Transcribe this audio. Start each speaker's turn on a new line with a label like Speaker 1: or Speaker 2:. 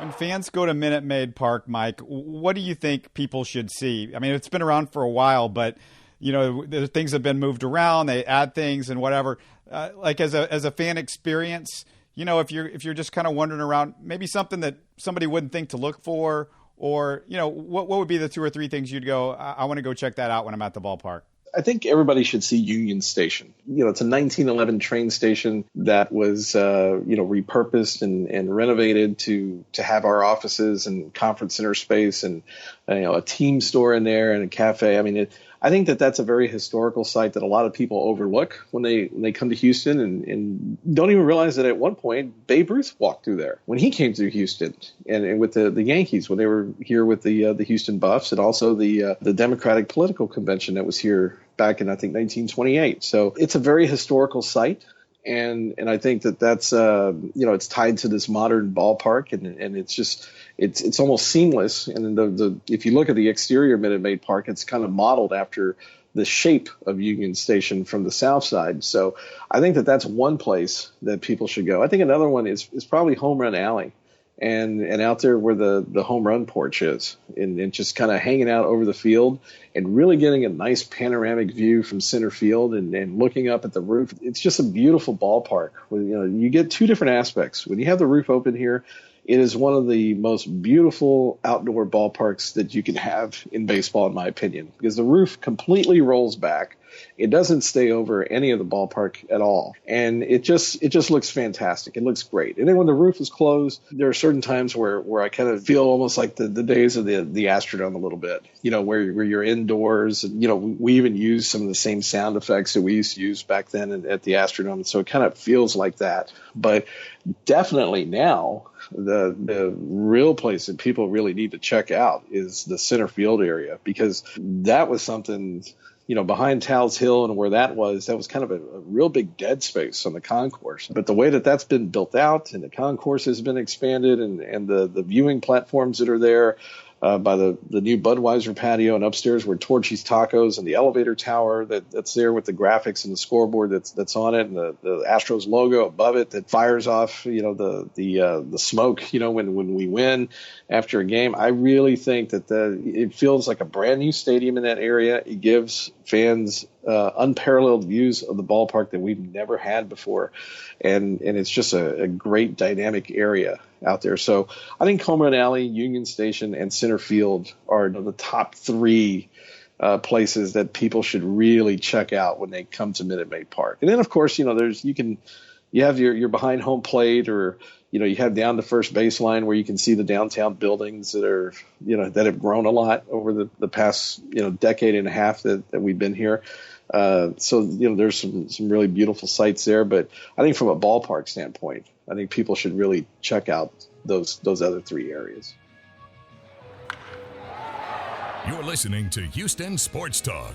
Speaker 1: When fans go to Minute Maid Park, Mike, what do you think people should see? I mean, it's been around for a while, but the things have been moved around. They add things and whatever. Like as a fan experience, if you're just kind of wandering around, maybe something that somebody wouldn't think to look for, or what would be the 2 or 3 things you'd go, I want to go check that out when I'm at the ballpark?
Speaker 2: I think everybody should see Union Station. It's a 1911 train station that was, repurposed and renovated to have our offices and conference center space and, a team store in there and a cafe. I mean, I think that's a very historical site that a lot of people overlook when they come to Houston and don't even realize that at one point Babe Ruth walked through there when he came through Houston and with the Yankees when they were here with the Houston Buffs, and also the Democratic political convention that was here back in, I think, 1928. So it's a very historical site. And I think that's it's tied to this modern ballpark, and it's just it's almost seamless. And if you look at the exterior of Minute Maid Park, it's kind of modeled after the shape of Union Station from the south side. So I think that's one place that people should go. I think another one is probably Home Run Alley. And out there where the home run porch is, and just kind of hanging out over the field and really getting a nice panoramic view from center field and looking up at the roof. It's just a beautiful ballpark. You get 2 different aspects. When you have the roof open here, it is one of the most beautiful outdoor ballparks that you can have in baseball, in my opinion, because the roof completely rolls back. It doesn't stay over any of the ballpark at all. And it just looks fantastic. It looks great. And then when the roof is closed, there are certain times where I kind of feel almost like the days of the Astrodome a little bit, where you're indoors. And, we even use some of the same sound effects that we used to use back then at the Astrodome. So it kind of feels like that. But definitely now, the real place that people really need to check out is the center field area, because that was something – behind Towles Hill and where that was kind of a real big dead space on the concourse. But the way that's been built out and the concourse has been expanded and the viewing platforms that are there by the new Budweiser patio, and upstairs where Torchy's Tacos, and the elevator tower that's there with the graphics and the scoreboard that's on it, and the Astros logo above it that fires off, the smoke, when we win after a game. I really think that it feels like a brand new stadium in that area. It gives fans unparalleled views of the ballpark that we've never had before. And it's just a great dynamic area out there. So I think Home Run Alley, Union Station, and center field are the top 3 places that people should really check out when they come to Minute Maid Park. And then, of course, you have your behind home plate, or you have down the first baseline where you can see the downtown buildings that are that have grown a lot over the past decade and a half that we've been here. So there's some really beautiful sites there. But I think from a ballpark standpoint, I think people should really check out those other 3 areas.
Speaker 3: You're listening to Houston Sports Talk.